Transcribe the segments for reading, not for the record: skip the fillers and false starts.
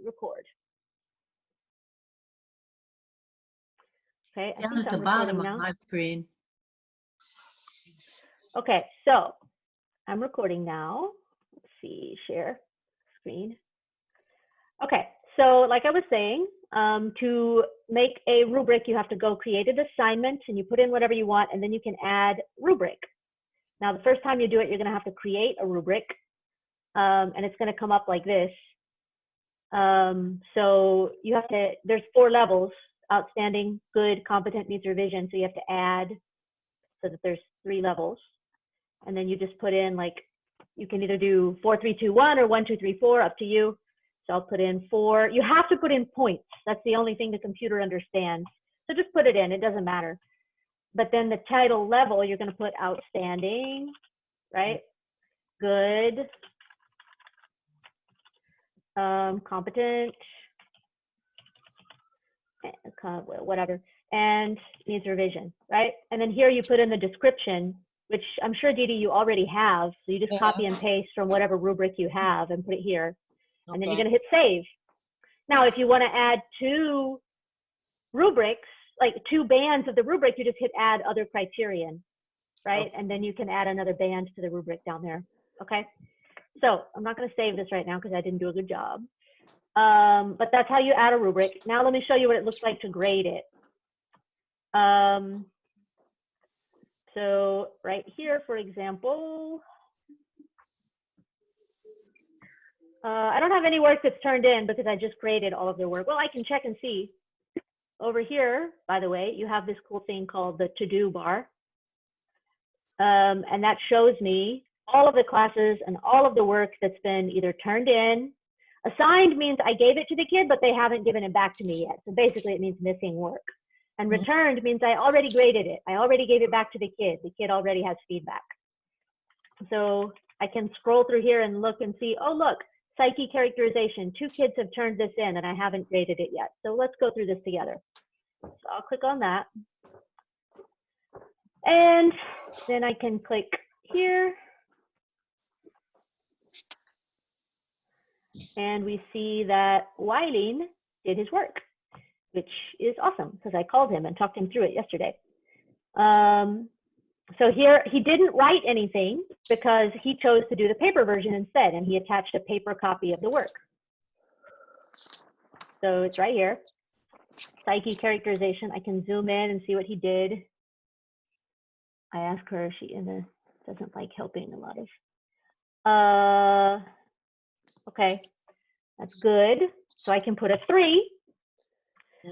record. Okay, I Down think at the I'm bottom recording of now. my screen. Okay, so I'm recording now. Let's see, share screen. Okay, so like I was saying, to make a rubric, you have to go create an assignment and you put in whatever you want, and then you can add rubric. Now, the first time you do it, you're going to have to create a rubric, and it's going to come up like this. So you have to, there's 4 levels: outstanding, good, competent, needs revision. So you have to add so that there's 3 levels. And then you just put in, like, you can either do 4, 3, 2, 1 or 1, 2, 3, 4, up to you. So I'll put in 4. You have to put in points. That's the only thing the computer understands. So just put it in, it doesn't matter. But then the title level, you're going to put outstanding, right? Good, competent, whatever, and needs revision, right? And then here you put in the description, which I'm sure, Didi, you already have. So you just copy and paste from whatever rubric you have and put it here. Okay. And then you're going to hit save. Now, if you want to add 2 rubrics, like 2 bands of the rubric, you just hit add other criterion, right? Okay. And then you can add another band to the rubric down there. Okay. So I'm not going to save this right now because I didn't do a good job. But that's how you add a rubric. Now let me show you what it looks like to grade it. So right here, for example, I don't have any work that's turned in because I just graded all of their work. Well, I can check and see. Over here, by the way, you have this cool thing called the to-do bar. And that shows me all of the classes and all of the work that's been either turned in. Assigned means I gave it to the kid, but they haven't given it back to me yet. So basically it means missing work. And returned means I already graded it. I already gave it back to the kid. The kid already has feedback. So I can scroll through here and look and see, oh, look, psyche characterization. 2 kids have turned this in and I haven't graded it yet. So let's go through this together. So I'll click on that. And then I can click here. And we see that Wyleen did his work, which is awesome because I called him and talked him through it yesterday. So here he didn't write anything because he chose to do the paper version instead, and he attached a paper copy of the work. So it's right here, psyche characterization. I can zoom in and see what he did. I asked her, she doesn't like helping a lot of. Okay, that's good. So I can put a 3.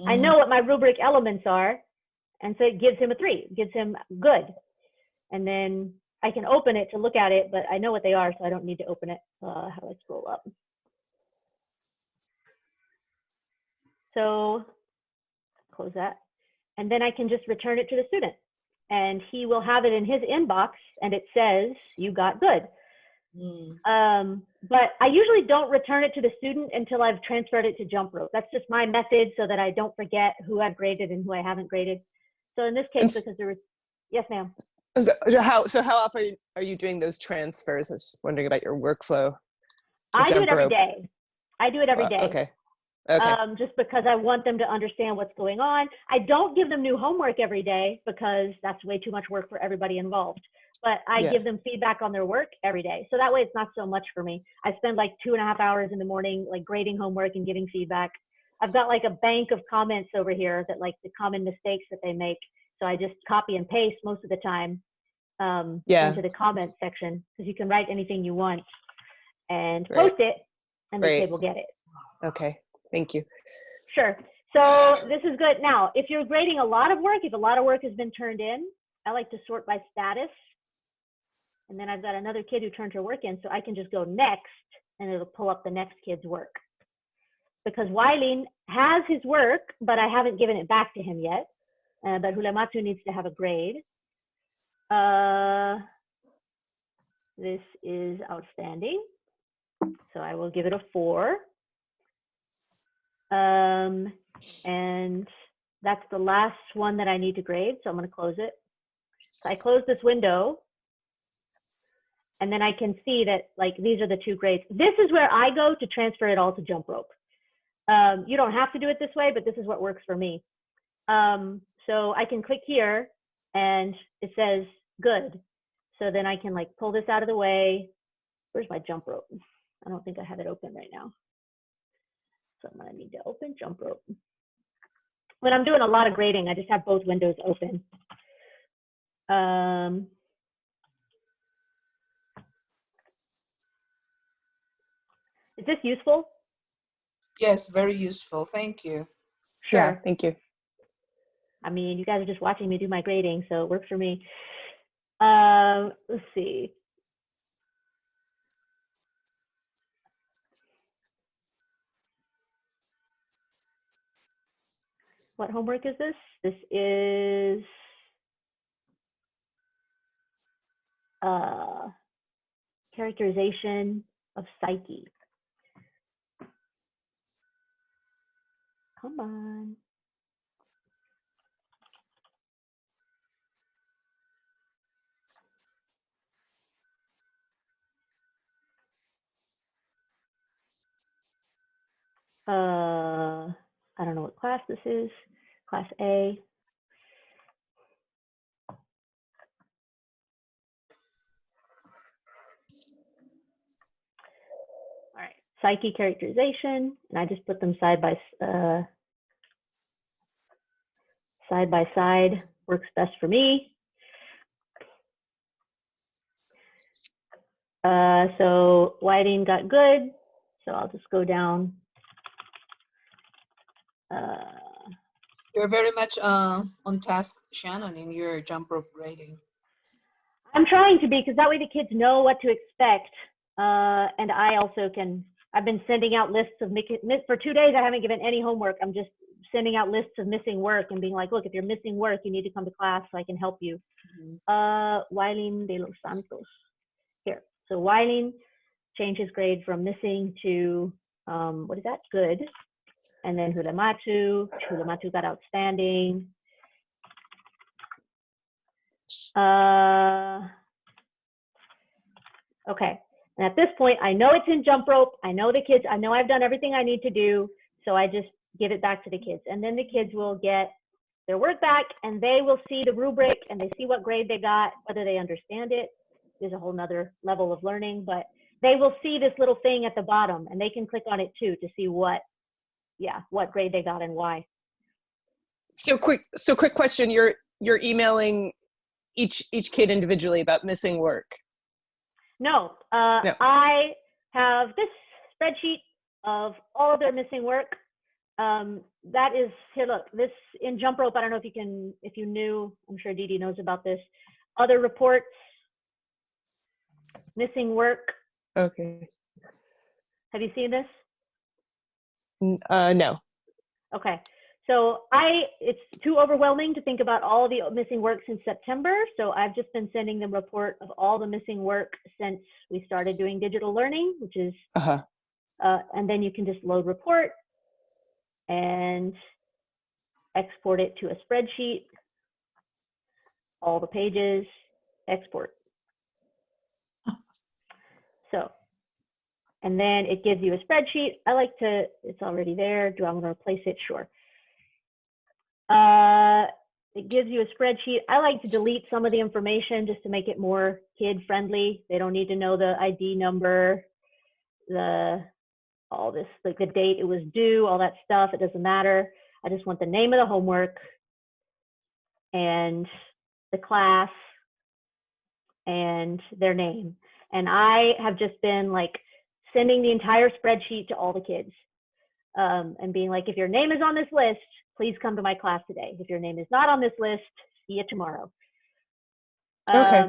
I know what my rubric elements are, and so it gives him a 3. It gives him good. And then I can open it to look at it, but I know what they are, so I don't need to open it. How do I scroll up? So close that. And then I can just return it to the student. And he will have it in his inbox, and it says, you got good. But I usually don't return it to the student until I've transferred it to Jump Rope. That's just my method so that I don't forget who I've graded and who I haven't graded. So in this case, because there was, yes, ma'am. So how often are you doing those transfers? I was just wondering about your workflow. I do it every day. I do it every day. Okay. Okay. Just because I want them to understand what's going on. I don't give them new homework every day because that's way too much work for everybody involved. But I give them feedback on their work every day. So that way it's not so much for me. I spend like 2.5 hours in the morning, like grading homework and giving feedback. I've got like a bank of comments over here that like the common mistakes that they make. So I just copy and paste most of the time into the comment section, because you can write anything you want and post it, and the kid will get it. Okay, thank you. Sure. So this is good. Now, if you're grading a lot of work, if a lot of work has been turned in, I like to sort by status. And then I've got another kid who turned her work in, so I can just go next, and it'll pull up the next kid's work. Because Wyleen has his work, but I haven't given it back to him yet. But Hulematsu needs to have a grade. This is outstanding, so I will give it a 4. And that's the last one that I need to grade, so I'm going to close it. So I close this window. And then I can see that, like, these are the 2 grades. This is where I go to transfer it all to Jump Rope. You don't have to do it this way, but this is what works for me. So I can click here and it says good. So then I can like pull this out of the way. Where's my jump rope? I don't think I have it open right now. So I'm gonna need to open jump rope. When I'm doing a lot of grading, I just have both windows open. Is this useful? Yes, very useful. Thank you. Sure. Yeah, thank you. I mean, you guys are just watching me do my grading, so it works for me. Let's see. What homework is this? This is characterization of psyche. Come on. I don't know what class this is. Class A. All right, psyche characterization, and I just put them side by side. Works best for me. So Whiting got good, so I'll just go down. You're very much on task, Shannon, in your jump rope grading. I'm trying to be, because that way the kids know what to expect. And I also can, I've been sending out lists of, for 2 days I haven't given any homework. I'm just sending out lists of missing work and being like, look, if you're missing work, you need to come to class so I can help you. Whiting de los Santos. Here, so Whiting changed his grade from missing to, what is that, good. And then Hulamatu got outstanding. Okay, and at this point, I know it's in jump rope. I know the kids, I know I've done everything I need to do. So I just give it back to the kids. And then the kids will get their work back and they will see the rubric and they see what grade they got, whether they understand it is a whole nother level of learning, but they will see this little thing at the bottom and they can click on it too to see what grade they got and why. So quick question. You're emailing each kid individually about missing work? No, No. I have this spreadsheet of all of their missing work. That is, here, look, this in jump rope, I don't know if you knew, I'm sure Dee Dee knows about this. Other reports, missing work. Okay. Have you seen this? No. Okay. So it's too overwhelming to think about all the missing work since September. So I've just been sending them a report of all the missing work since we started doing digital learning, which is, and then you can just load report and export it to a spreadsheet, all the pages, export. So, and then it gives you a spreadsheet. It's already there. Do I want to replace it? Sure. It gives you a spreadsheet. I like to delete some of the information just to make it more kid friendly. They don't need to know the ID number, all this, like the date it was due, all that stuff. It doesn't matter. I just want the name of the homework and the class and their name. And I have just been like sending the entire spreadsheet to all the kids and being like, if your name is on this list, please come to my class today. If your name is not on this list, see you tomorrow. Okay.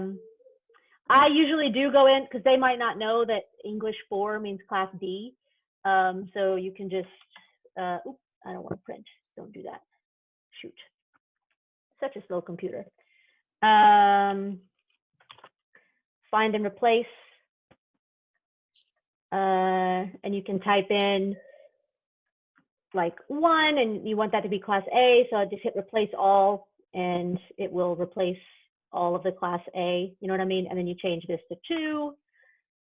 I usually do go in because they might not know that English 4 means class D. So you can just, oops, I don't want to print. Don't do that. Shoot. Such a slow computer. Find and replace. And you can type in like 1 and you want that to be class A. So I just hit replace all and it will replace all of the class A. You know what I mean? And then you change this to 2.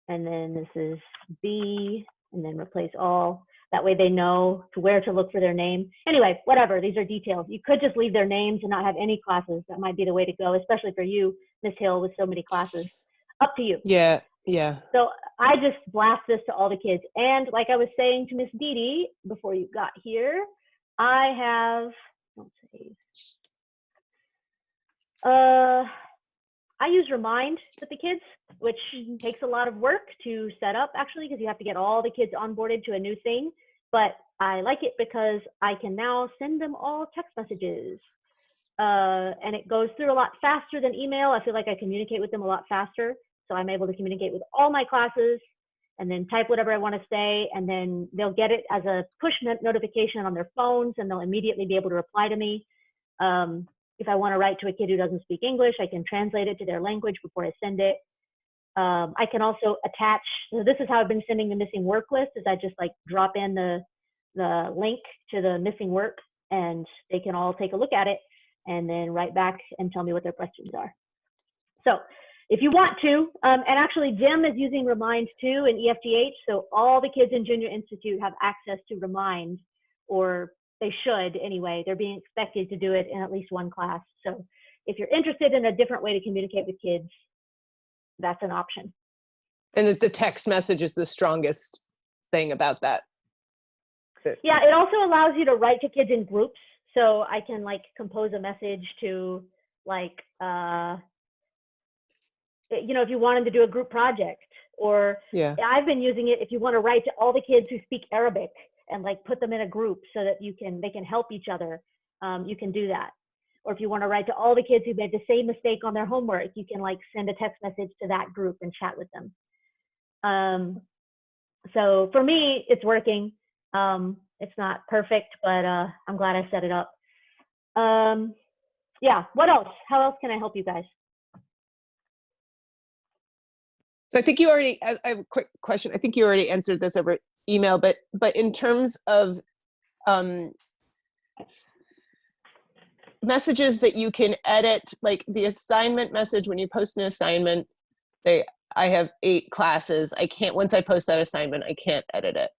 And then this is B and then replace all. That way they know where to look for their name. Anyway, whatever, these are details. You could just leave their names and not have any classes. That might be the way to go, especially for you, Miss Hill, with so many classes. Up to you. Yeah, yeah. So I just blast this to all the kids. And like I was saying to Miss Dee Dee before you got here, I have, don't save. I use Remind with the kids, which takes a lot of work to set up actually, because you have to get all the kids onboarded to a new thing. But I like it because I can now send them all text messages. And it goes through a lot faster than email. I feel like I communicate with them a lot faster. So I'm able to communicate with all my classes and then type whatever I want to say. And then they'll get it as a push notification on their phones, and they'll immediately be able to reply to me. If I want to write to a kid who doesn't speak English, I can translate it to their language before I send it. I can also attach, so this is how I've been sending the missing work list, is I just like drop in the link to the missing work, and they can all take a look at it and then write back and tell me what their questions are. So if you want to, and actually Jim is using Remind too in EFGH, so all the kids in Junior Institute have access to Remind, or they should anyway. They're being expected to do it in at least one class. So if you're interested in a different way to communicate with kids, that's an option. And the text message is the strongest thing about that. Yeah, it also allows you to write to kids in groups. So I can like compose a message to like, you know, if you wanted to do a group project, or Yeah. I've been using it if you want to write to all the kids who speak Arabic and like put them in a group so that they can help each other. You can do that. Or if you want to write to all the kids who made the same mistake on their homework, you can like send a text message to that group and chat with them. So for me, it's working. It's not perfect, but I'm glad I set it up. Yeah, what else? How else can I help you guys? So I think you already, I have a quick question. I think you already answered this over email, but in terms of messages that you can edit, like the assignment message, when you post an assignment, I have 8 classes. I can't, once I post that assignment, I can't edit it.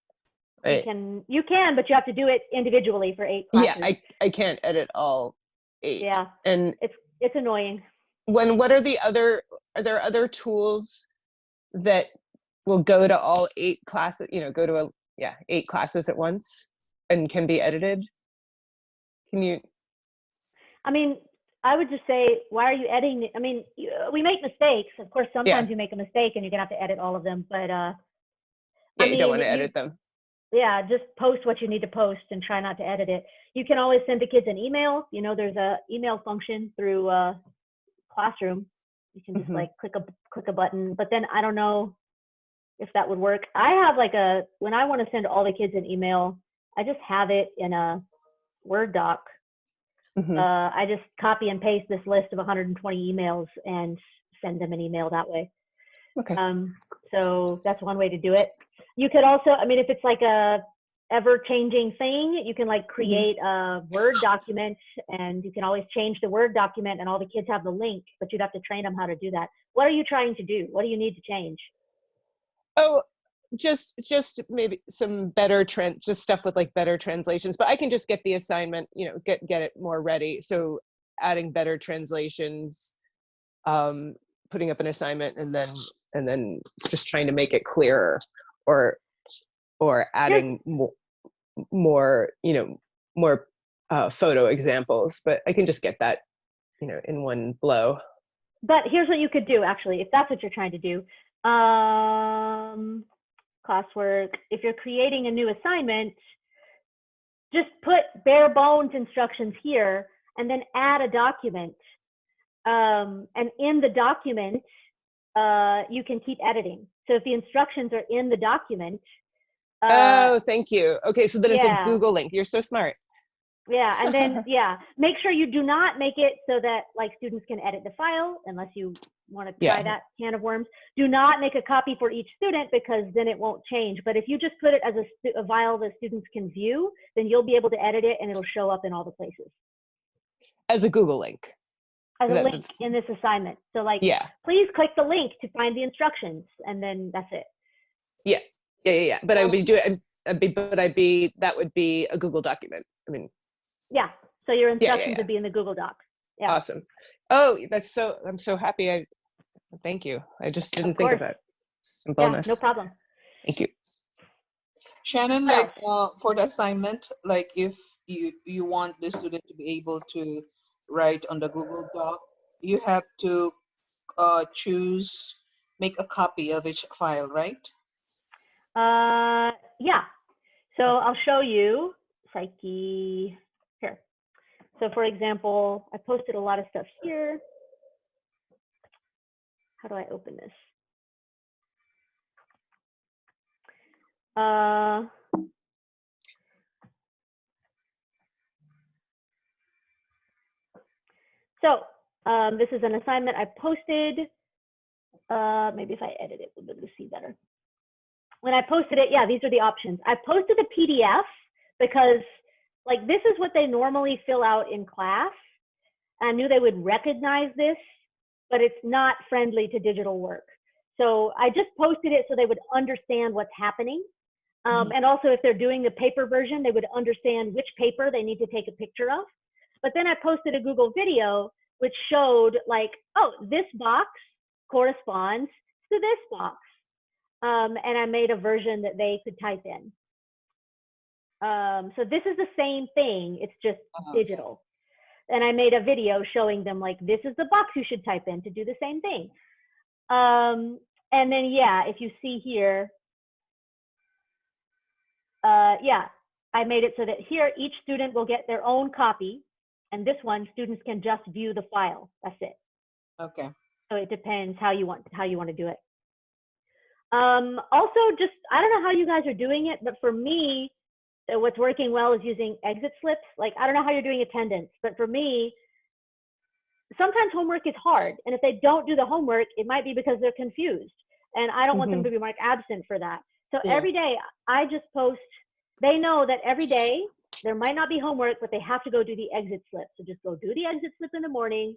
Right? You can, but you have to do it individually for 8 classes. Yeah, I can't edit all 8. Yeah, and it's annoying. What are are there other tools that will go to all 8 classes, you know, go to 8 classes at once and can be edited? Can you? I mean, I would just say, why are you editing it? I mean, we make mistakes. Of course, sometimes you make a mistake and you're gonna have to edit all of them, but you don't want to edit them. Yeah, just post what you need to post and try not to edit it. You can always send the kids an email. You know, there's a email function through Classroom. You can just like click a button, but then I don't know if that would work. I have like when I want to send all the kids an email, I just have it in a Word doc. I just copy and paste this list of 120 emails and send them an email that way. Okay. So that's one way to do it. You could also, I mean, if it's like a ever-changing thing, you can like create a Word document, and you can always change the Word document, and all the kids have the link, but you'd have to train them how to do that. What are you trying to do? What do you need to change? Oh, just maybe some better just stuff with like better translations, but I can just get the assignment, you know, get it more ready. So adding better translations, putting up an assignment, and then just trying to make it clearer, or adding more, you know, more photo examples. But I can just get that, you know, in one blow. But here's what you could do, actually, if that's what you're trying to do. Classwork, if you're creating a new assignment, just put bare bones instructions here and then add a document. And in the document, you can keep editing. So if the instructions are in the document. Oh, thank you. Okay, so then it's a Yeah. Google link. You're so smart. Yeah, and then, make sure you do not make it so that like students can edit the file, unless you want to try that can of worms. Do not make a copy for each student, because then it won't change. But if you just put it as a file that students can view, then you'll be able to edit it and it'll show up in all the places. As a Google link. As a link in this assignment. So like, please click the link to find the instructions, and then that's it. Yeah. But I would do it that would be a Google document. I mean, Yeah. So your yeah, instructions yeah. would be in the Google Doc. Yeah. Awesome. Oh, I'm so happy. Thank you. I just didn't think of course. it. Simpleness. Yeah, no problem. Thank you. Shannon, What like for the assignment, like if you want the student to be able to write on the Google Doc, you have to choose, make a copy of each file, right? Yeah. So Okay. I'll show you Psyche here. So for example, I posted a lot of stuff here. How do I open this? So this is an assignment I posted. Maybe if I edit it, we'll be able to see better. When I posted it, yeah, these are the options. I posted a PDF because like this is what they normally fill out in class. I knew they would recognize this, but it's not friendly to digital work. So I just posted it so they would understand what's happening. And also if they're doing the paper version, they would understand which paper they need to take a picture of. But then I posted a Google video which showed like, oh, this box corresponds to this box. And I made a version that they could type in. So this is the same thing, it's just digital. And I made a video showing them like, this is the box you should type in to do the same thing. And then, yeah, if you see here, yeah, I made it so that here, each student will get their own copy. And this one, students can just view the file. That's it. Okay. So it depends how you want to do it. Also, just, I don't know how you guys are doing it, but for me, what's working well is using exit slips. Like, I don't know how you're doing attendance, but for me, sometimes homework is hard. And if they don't do the homework, it might be because they're confused. And I don't want them to be marked absent for that. So every day I just post, they know that every day there might not be homework, but they have to go do the exit slip. So just go do the exit slip in the morning.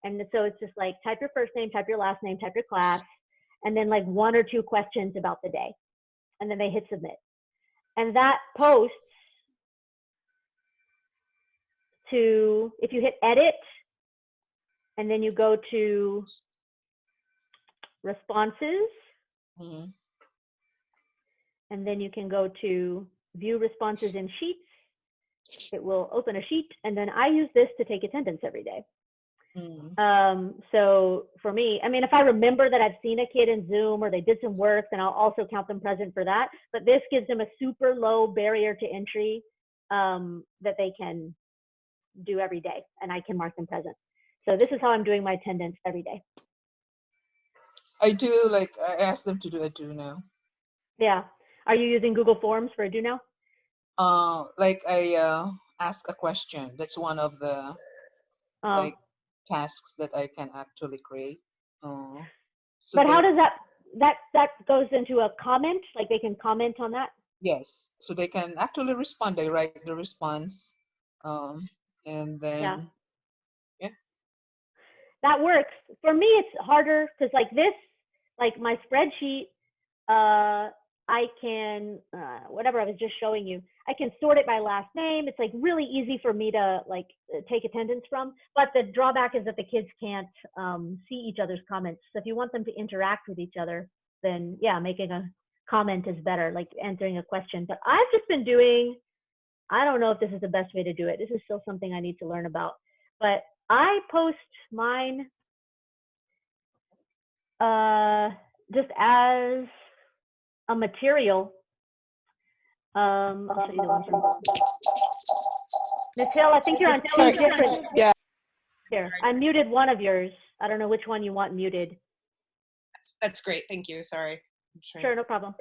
And so it's just like, type your first name, type your last name, type your class, and then like 1 or 2 questions about the day. And then they hit submit. And that posts to, if you hit edit, and then you go to responses, and then you can go to view responses in sheets. It will open a sheet, and then I use this to take attendance every day. So for me, I mean, if I remember that I've seen a kid in Zoom or they did some work, then I'll also count them present for that. But this gives them a super low barrier to entry that they can do every day, and I can mark them present. So this is how I'm doing my attendance every day. I do, like, I ask them to do a do now. Yeah. Are you using Google Forms for a do now? Like I ask a question. That's one of the like tasks that I can actually create. So but how does that goes into a comment? Like they can comment on that? Yes. So they can actually respond. They write the response. And then that works. For me, it's harder because like this, like my spreadsheet, I can, whatever I was just showing you, I can sort it by last name. It's like really easy for me to like take attendance from. But the drawback is that the kids can't see each other's comments. So if you want them to interact with each other, then yeah, making a comment is better, like answering a question. But I've just been doing, I don't know if this is the best way to do it. This is still something I need to learn about. But I post mine just as a material. I'll show you the one from Ms. Hill. I think you're on two different. Yeah. Here, I muted one of yours. I don't know which one you want muted. That's great. Thank you. Sorry. Sure, no problem.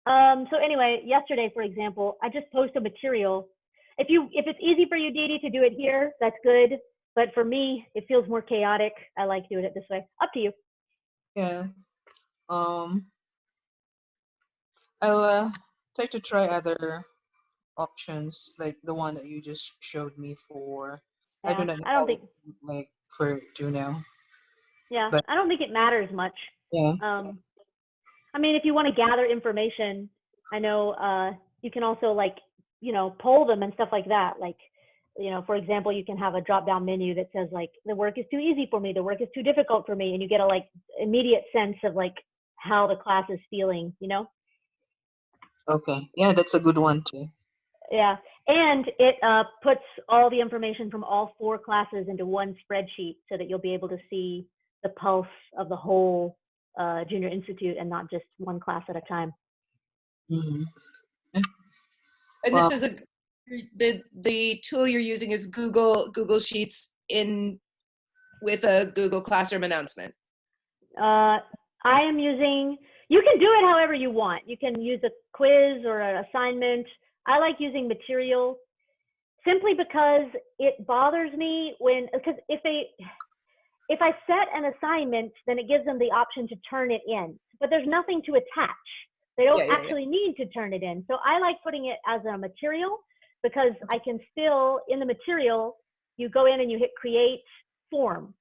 So anyway, yesterday, for example, I just post a material. If it's easy for you, Dee Dee, to do it here, that's good. But for me, it feels more chaotic. I like doing it this way. Up to you. Yeah. I'll try other options like the one that you just showed me for. Yeah, I don't know I don't think. Like for do now. Yeah, But I don't think it matters much. yeah. I mean, if you want to gather information, I know you can also like, poll them and stuff like that. Like, for example, you can have a drop down menu that says like, the work is too easy for me, the work is too difficult for me. And you get a like immediate sense of like how the class is feeling, Okay. Yeah, that's a good one too. Yeah. And it puts all the information from all 4 classes into one spreadsheet so that you'll be able to see the pulse of the whole Junior Institute and not just one class at a time. Mm-hmm. And Wow. this is the tool you're using is Google Sheets with a Google Classroom announcement. I am using, you can do it however you want. You can use a quiz or an assignment. I like using material simply because it bothers me because if I set an assignment, then it gives them the option to turn it in, but there's nothing to attach. They don't actually need to turn it in. So I like putting it as a material because I can still, in the material, you go in and you hit create form.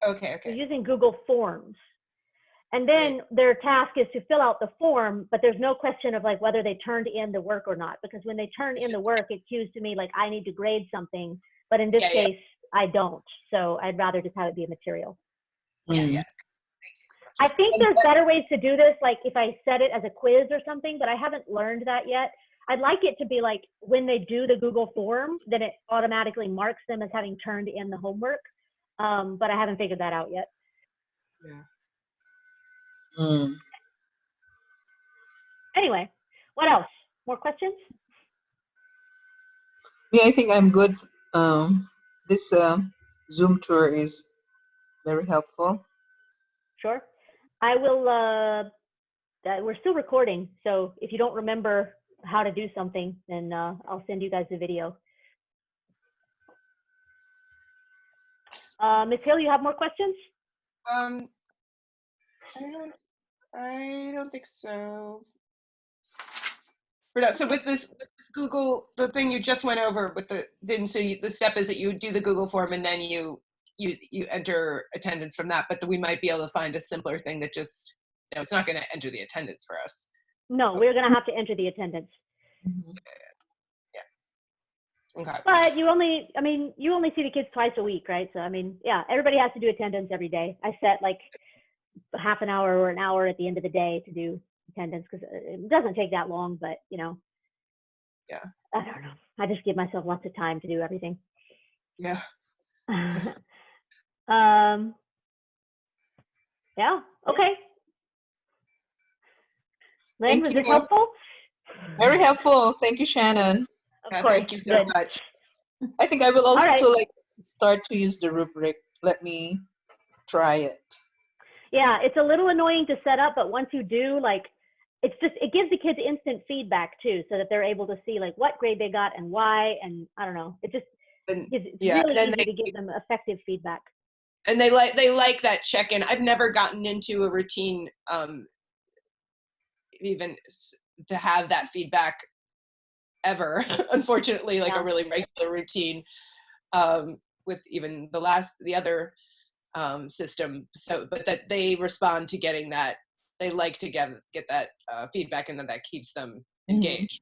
Okay. You're using Google Forms. And then their task is to fill out the form, but there's no question of like whether they turned in the work or not, because when they turn in the work, it cues to me like I need to grade something, but in this case, I don't. So I'd rather just have it be a material. Yeah. I think there's better ways to do this, like if I set it as a quiz or something, but I haven't learned that yet. I'd like it to be like when they do the Google form, then it automatically marks them as having turned in the homework, but I haven't figured that out yet. Yeah. Anyway, what else? More questions? Yeah, I think I'm good. This Zoom tour is very helpful. Sure. I will, we're still recording, so if you don't remember how to do something, then I'll send you guys the video. Ms. Hill, you have more questions? I don't think so. So with this Google, the thing you just went over with the step is that you do the Google form and then you enter attendance from that, but we might be able to find a simpler thing that just, it's not going to enter the attendance for us. No, we're going to have to enter the attendance. Yeah. Okay. But you only see the kids twice a week, right? So, everybody has to do attendance every day. I set like half an hour or an hour at the end of the day to do attendance because it doesn't take that long, but Yeah. I don't know. I just give myself lots of time to do everything. Yeah. Yeah. Okay. Lynn, was this you. helpful? Very helpful. Thank you, Shannon. Of course. Thank you so much. I think I will also right. start to use the rubric. Let me try it. Yeah, it's a little annoying to set up, but once you do, it gives the kids instant feedback too, so that they're able to see like what grade they got and why, and I don't know. It's really easy to give them effective feedback. And they like that check-in. I've never gotten into a routine, even to have that feedback ever. Unfortunately, a really regular routine with even the other system. So, but that they respond to getting that, they like to get that feedback, and then that keeps them engaged.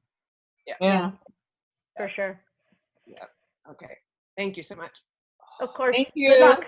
Yeah, for sure. Yeah. Okay. Thank you so much. Of course. Thank you. Good luck.